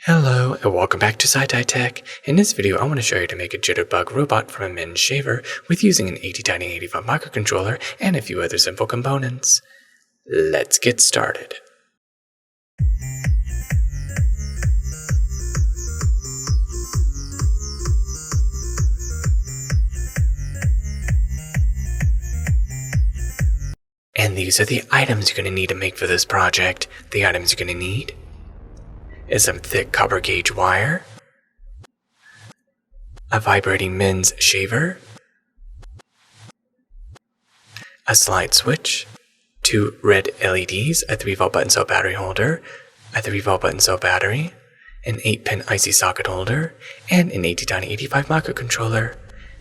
Hello and welcome back to Tech. In this video I want to show you how to make a jitterbug robot from a men's shaver with using an 80Tiny85 microcontroller and a few other simple components. Let's get started. And these are the items you're going to need to make for this project. The items you're going to need is some thick copper gauge wire, a vibrating men's shaver, a slide switch, 2 red LEDs, a 3-volt button cell battery holder, a 3-volt button cell battery, an 8-pin IC socket holder, and an 80Tiny85 microcontroller.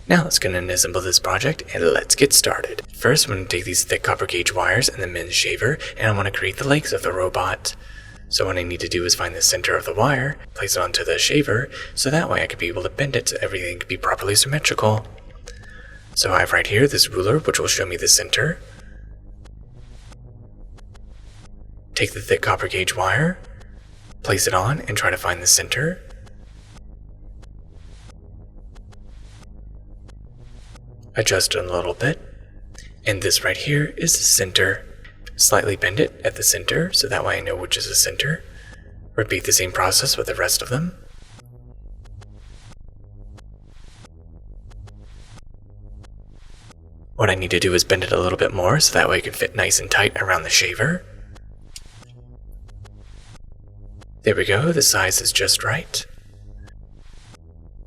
Now let's go and assemble this project and let's get started. First I'm going to take these thick copper gauge wires and the men's shaver and I want to create the legs of the robot. So what I need to do is find the center of the wire, place it onto the shaver, so that way I could be able to bend it so everything could be properly symmetrical. So I have right here this ruler which will show me the center. Take the thick copper gauge wire, place it on and try to find the center. Adjust it a little bit, and this right here is the center. Slightly bend it at the center, so that way I know which is the center. Repeat the same process with the rest of them. What I need to do is bend it a little bit more, so that way it can fit nice and tight around the shaver. There we go, the size is just right.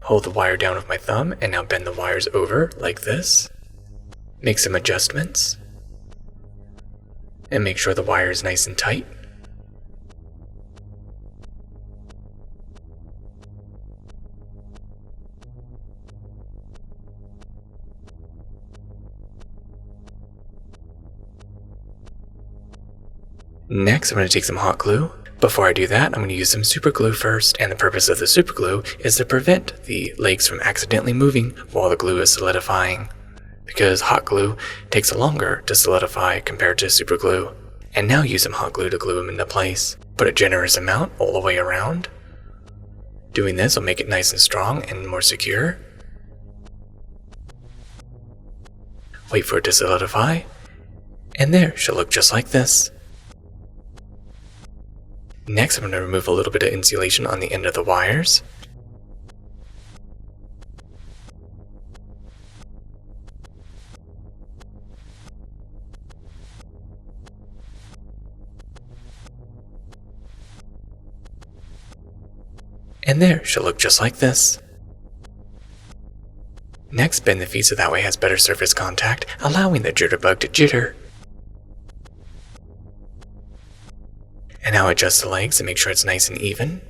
Hold the wire down with my thumb, and now bend the wires over like this. Make some adjustments. And make sure the wire is nice and tight. Next, I'm going to take some hot glue. Before I do that, I'm going to use some super glue first, and the purpose of the super glue is to prevent the legs from accidentally moving while the glue is solidifying. Because hot glue takes longer to solidify compared to super glue. And now use some hot glue to glue them into place. Put a generous amount all the way around. Doing this will make it nice and strong and more secure. Wait for it to solidify. And there, it should look just like this. Next, I'm going to remove a little bit of insulation on the end of the wires. And there, it should look just like this. Next, bend the feet so that way it has better surface contact, allowing the jitterbug to jitter. And now adjust the legs and make sure it's nice and even.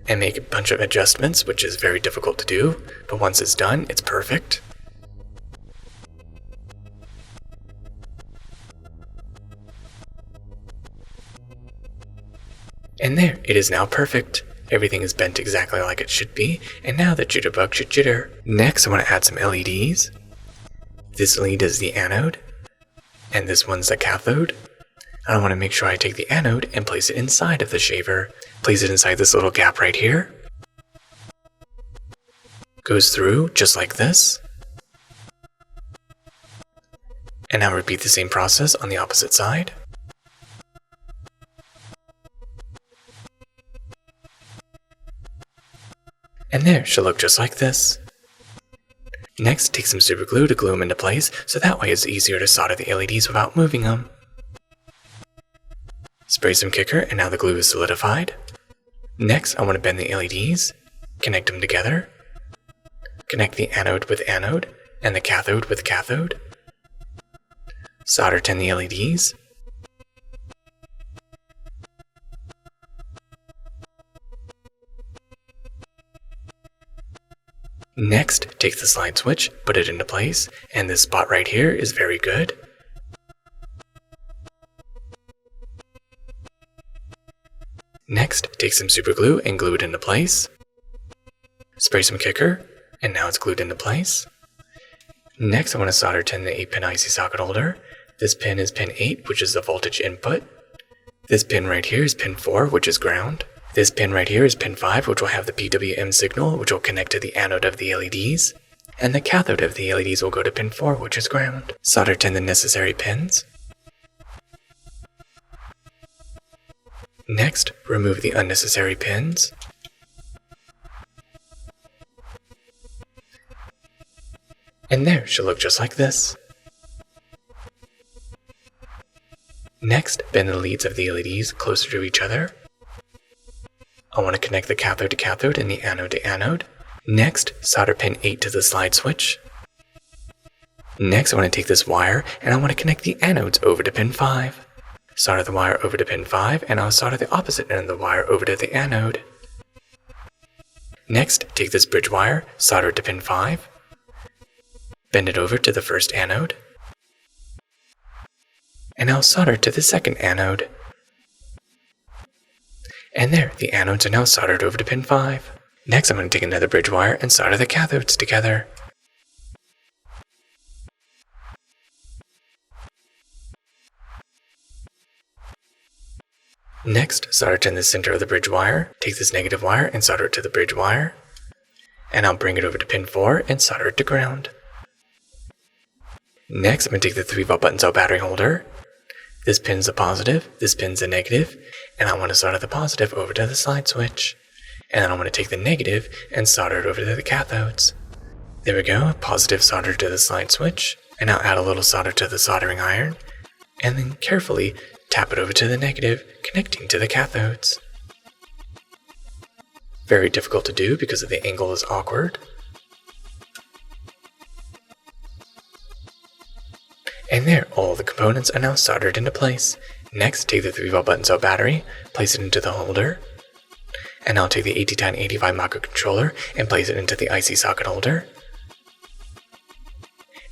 And make a bunch of adjustments, which is very difficult to do, but once it's done, it's perfect. And there, it is now perfect. Everything is bent exactly like it should be, and now the jitterbug should jitter. Next, I want to add some LEDs. This lead is the anode, and this one's the cathode. I want to make sure I take the anode and place it inside of the shaver. Place it inside this little gap right here. Goes through just like this. And now repeat the same process on the opposite side. And there, should look just like this. Next, take some super glue to glue them into place, so that way it's easier to solder the LEDs without moving them. Spray some kicker, and now the glue is solidified. Next, I want to bend the LEDs, connect them together, connect the anode with anode, and the cathode with cathode. Solder 10 the LEDs. Next, take the slide switch, put it into place, and this spot right here is very good. Next, take some super glue and glue it into place. Spray some kicker, and now it's glued into place. Next, I want to solder 10 the 8-pin IC socket holder. This pin is pin 8, which is the voltage input. This pin right here is pin 4, which is ground. This pin right here is pin 5, which will have the PWM signal, which will connect to the anode of the LEDs. And the cathode of the LEDs will go to pin 4, which is ground. Solder in the necessary pins. Next, remove the unnecessary pins. And there should look just like this. Next, bend the leads of the LEDs closer to each other. I want to connect the cathode to cathode and the anode to anode. Next, solder pin 8 to the slide switch. Next, I want to take this wire and I want to connect the anodes over to pin 5. Solder the wire over to pin 5 and I'll solder the opposite end of the wire over to the anode. Next, take this bridge wire, solder it to pin 5. Bend it over to the first anode. And I'll solder to the second anode. And there, the anodes are now soldered over to pin 5. Next, I'm going to take another bridge wire and solder the cathodes together. Next, solder to the center of the bridge wire. Take this negative wire and solder it to the bridge wire. And I'll bring it over to pin 4 and solder it to ground. Next, I'm going to take the 3-volt button cell battery holder. This pin's a positive, this pin's a negative, and I want to solder the positive over to the slide switch. And then I want to take the negative and solder it over to the cathodes. There we go, positive solder to the slide switch, and I'll add a little solder to the soldering iron, and then carefully tap it over to the negative, connecting to the cathodes. Very difficult to do because the angle is awkward. And there, all the components are now soldered into place. Next, take the 3-volt button cell battery, place it into the holder, and I'll take the 801085 microcontroller and place it into the IC socket holder.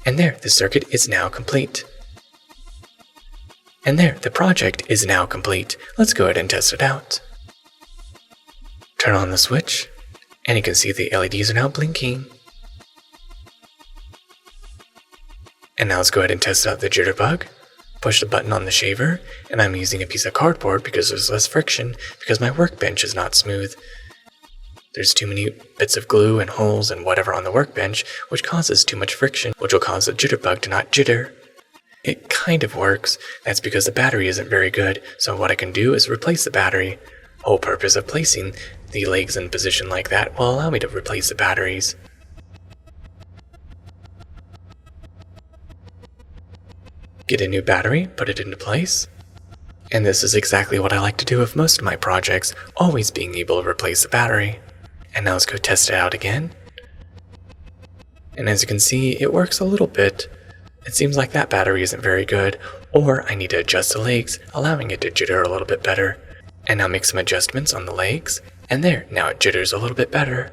And there, the circuit is now complete. And there, the project is now complete. Let's go ahead and test it out. Turn on the switch, and you can see the LEDs are now blinking. And now let's go ahead and test out the jitterbug. Push the button on the shaver, and I'm using a piece of cardboard because there's less friction because my workbench is not smooth. There's too many bits of glue and holes and whatever on the workbench, which causes too much friction, which will cause the jitterbug to not jitter. It kind of works. That's because the battery isn't very good, so what I can do is replace the battery. The whole purpose of placing the legs in position like that will allow me to replace the batteries. Get a new battery, put it into place. And this is exactly what I like to do with most of my projects, always being able to replace the battery. And now let's go test it out again. And as you can see, it works a little bit. It seems like that battery isn't very good, or I need to adjust the legs, allowing it to jitter a little bit better. And now make some adjustments on the legs, and there, now it jitters a little bit better.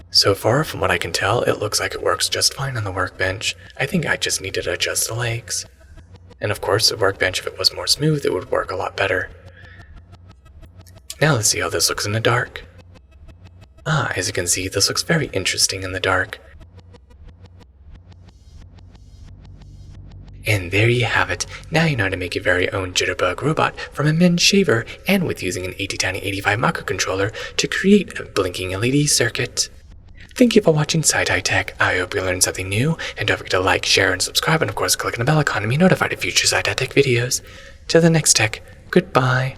So far, from what I can tell, it looks like it works just fine on the workbench. I think I just need to adjust the legs. And of course, the workbench, if it was more smooth, it would work a lot better. Now let's see how this looks in the dark. As you can see, this looks very interesting in the dark. And there you have it. Now you know how to make your very own jitterbug robot from a men's shaver and with using an 801085 microcontroller to create a blinking LED circuit. Thank you for watching SciTech Tech. I hope you learned something new, and don't forget to like, share, and subscribe, and of course click on the bell icon to be notified of future SciTech Tech videos. Till the next tech, goodbye.